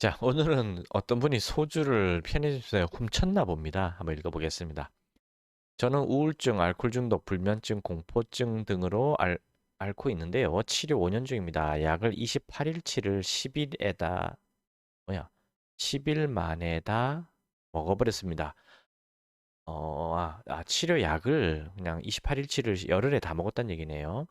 자, 오늘은 어떤 분이 소주를 편의점에서 훔쳤나 봅니다. 한번 읽어보겠습니다. 저는 우울증, 알코올 중독, 불면증, 공포증 등으로 앓고 있는데요. 치료 5년 중입니다. 약을 28일치를 10일에다, 뭐야, 10일 만에다 먹어버렸습니다. 치료 약을 그냥 28일치를 열흘에 다 먹었다는 얘기네요.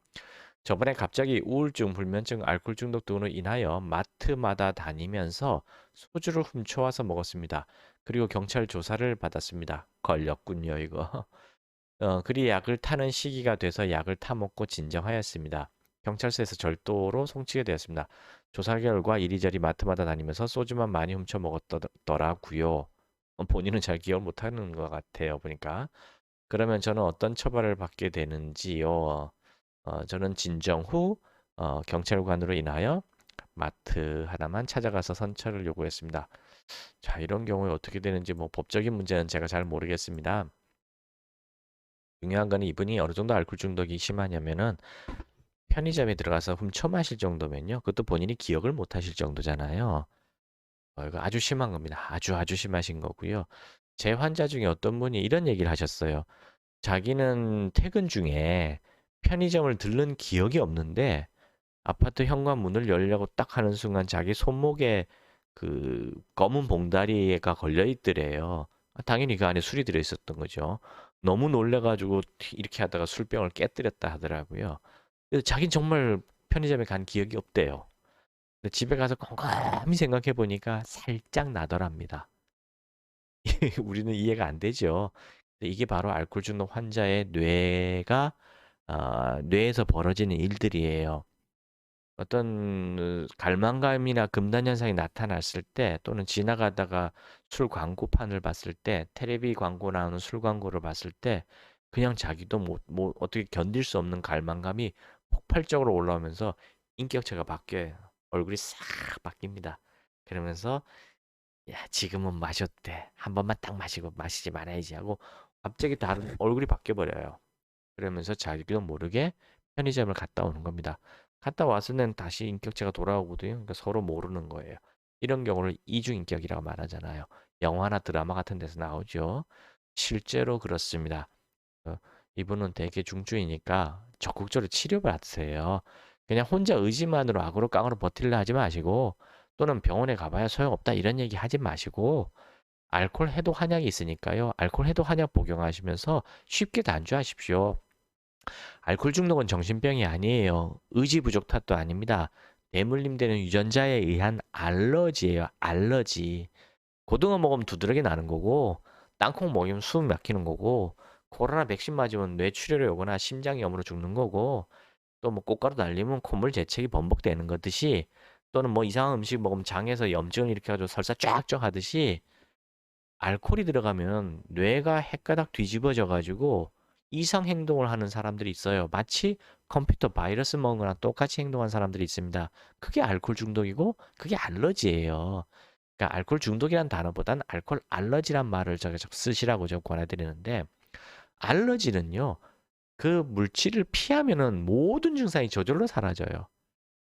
저번에 갑자기 우울증, 불면증, 알코올 중독 등으로 인하여 마트마다 다니면서 소주를 훔쳐와서 먹었습니다. 그리고 경찰 조사를 받았습니다. 걸렸군요, 이거. 그리 약을 타는 시기가 돼서 약을 타먹고 진정하였습니다. 경찰서에서 절도로 송치게 되었습니다. 조사 결과 이리저리 마트마다 다니면서 소주만 많이 훔쳐 먹었더라고요. 본인은 잘 기억을 못하는 것 같아요, 보니까. 그러면 저는 어떤 처벌을 받게 되는지요? 저는 진정 후 경찰관으로 인하여 마트 하나만 찾아가서 선처를 요구했습니다. 자, 이런 경우에 어떻게 되는지 뭐 법적인 문제는 제가 잘 모르겠습니다. 중요한 거는 이분이 어느 정도 알코올 중독이 심하냐면은 편의점에 들어가서 훔쳐 마실 정도면요. 그것도 본인이 기억을 못 하실 정도잖아요. 이거 아주 심한 겁니다. 아주 아주 심하신 거고요. 제 환자 중에 어떤 분이 이런 얘기를 하셨어요. 자기는 퇴근 중에 편의점을 들른 기억이 없는데 아파트 현관문을 열려고 딱 하는 순간 자기 손목에 그 검은 봉다리가 걸려 있더래요. 당연히 그 안에 술이 들어 있었던 거죠. 너무 놀래가지고 이렇게 하다가 술병을 깨뜨렸다 하더라고요. 그래서 자긴 정말 편의점에 간 기억이 없대요. 근데 집에 가서 곰곰이 생각해 보니까 살짝 나더랍니다. 우리는 이해가 안 되죠. 근데 이게 바로 알코올 중독 환자의 뇌에서 벌어지는 일들이에요. 어떤 갈망감이나 금단 현상이 나타났을 때 또는 지나가다가 술 광고판을 봤을 때 테레비 광고 나오는 술 광고를 봤을 때 그냥 자기도 어떻게 견딜 수 없는 갈망감이 폭발적으로 올라오면서 인격체가 바뀌어요. 얼굴이 싹 바뀝니다. 그러면서 야, 지금은 마셔도 돼. 한 번만 딱 마시고 마시지 말아야지 하고 갑자기 다른 얼굴이 바뀌어 버려요. 그러면서 자기도 모르게 편의점을 갔다 오는 겁니다. 갔다 와서는 다시 인격체가 돌아오거든요. 그러니까 서로 모르는 거예요. 이런 경우를 이중인격이라고 말하잖아요. 영화나 드라마 같은 데서 나오죠. 실제로 그렇습니다. 어, 이분은 되게 중증이니까 적극적으로 치료받으세요. 그냥 혼자 의지만으로 악으로 깡으로 버틸려 하지 마시고 또는 병원에 가봐야 소용없다 이런 얘기 하지 마시고 알코올 해독 한약이 있으니까요. 알코올 해독 한약 복용하시면서 쉽게 단주하십시오. 알코올 중독은 정신병이 아니에요. 의지 부족 탓도 아닙니다. 대물림되는 유전자에 의한 알러지예요. 알러지. 고등어 먹으면 두드러기 나는 거고, 땅콩 먹으면 숨 막히는 거고, 코로나 백신 맞으면 뇌출혈이 오거나 심장염으로 죽는 거고, 또 뭐 꽃가루 날리면 콧물 재채기 번복되는 거듯이, 또는 뭐 이상한 음식 먹으면 장에서 염증을 일으켜가지고 설사 쫙쫙 하듯이, 알코올이 들어가면 뇌가 헷가닥 뒤집어져 가지고 이상 행동을 하는 사람들이 있어요. 마치 컴퓨터 바이러스 먹은 거랑 똑같이 행동하는 사람들이 있습니다. 그게 알코올 중독이고 그게 알러지예요. 그러니까 알코올 중독이란 단어보다는 알코올 알러지란 말을 제가 쓰시라고 제가 권해드리는데 알러지는요. 그 물질을 피하면은 모든 증상이 저절로 사라져요.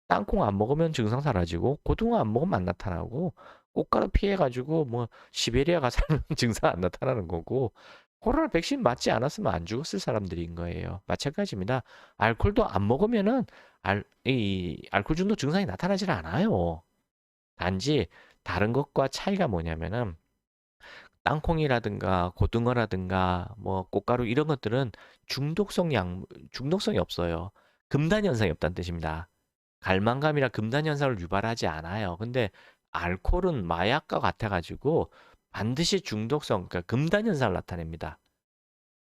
땅콩 안 먹으면 증상 사라지고 고등어 안 먹으면 안 나타나고 꽃가루 피해가지고 뭐 시베리아 가서는 증상 안 나타나는 거고 코로나 백신 맞지 않았으면 안 죽었을 사람들인 거예요. 마찬가지입니다. 알코올도 안 먹으면은 이 알코올 중독 증상이 나타나질 않아요. 단지 다른 것과 차이가 뭐냐면은 땅콩이라든가 고등어라든가 뭐 꽃가루 이런 것들은 중독성이 없어요. 금단 현상이 없다는 뜻입니다. 갈망감이나 금단 현상을 유발하지 않아요. 근데 알코올은 마약과 같아가지고 반드시 중독성, 그러니까 금단 현상을 나타냅니다.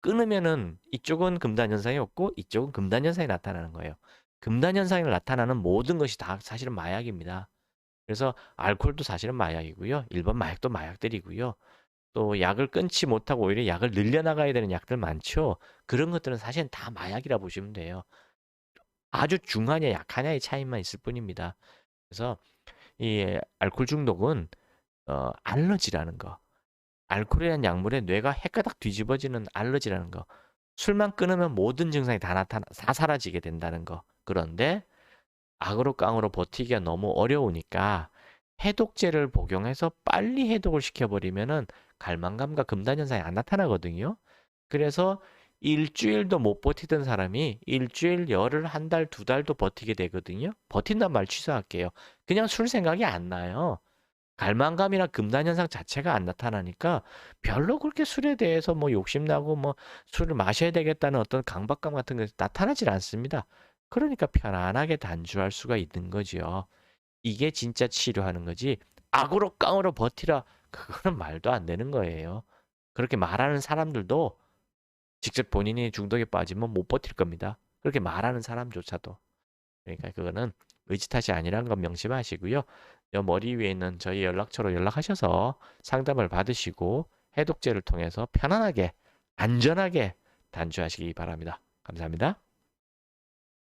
끊으면은 이쪽은 금단 현상이 없고 이쪽은 금단 현상이 나타나는 거예요. 금단 현상이 나타나는 모든 것이 다 사실은 마약입니다. 그래서 알코올도 사실은 마약이고요. 일반 마약도 마약들이고요. 또 약을 끊지 못하고 오히려 약을 늘려나가야 되는 약들 많죠. 그런 것들은 사실은 다 마약이라 보시면 돼요. 아주 중하냐 약하냐의 차이만 있을 뿐입니다. 그래서 이 알코올 중독은 알러지라는 거. 알코올이라는 약물에 뇌가 헷가닥 뒤집어지는 알러지라는 거. 술만 끊으면 모든 증상이 다 사라지게 된다는 거. 그런데 악으로 깡으로 버티기가 너무 어려우니까 해독제를 복용해서 빨리 해독을 시켜버리면은 갈망감과 금단 현상이 안 나타나거든요. 그래서 일주일도 못 버티던 사람이 일주일, 열흘, 한 달, 두 달도 버티게 되거든요. 버틴단 말 취소할게요. 그냥 술 생각이 안 나요. 갈망감이나 금단 현상 자체가 안 나타나니까 별로 그렇게 술에 대해서 뭐 욕심나고 뭐 술을 마셔야 되겠다는 어떤 강박감 같은 게 나타나질 않습니다. 그러니까 편안하게 단주할 수가 있는 거지요. 이게 진짜 치료하는 거지. 악으로 깡으로 버티라. 그거는 말도 안 되는 거예요. 그렇게 말하는 사람들도 직접 본인이 중독에 빠지면 못 버틸 겁니다. 그렇게 말하는 사람조차도. 그러니까 그거는 의지 탓이 아니라는 건 명심하시고요. 여 머리 위에 있는 저희 연락처로 연락하셔서 상담을 받으시고 해독제를 통해서 편안하게 안전하게 단주하시기 바랍니다. 감사합니다.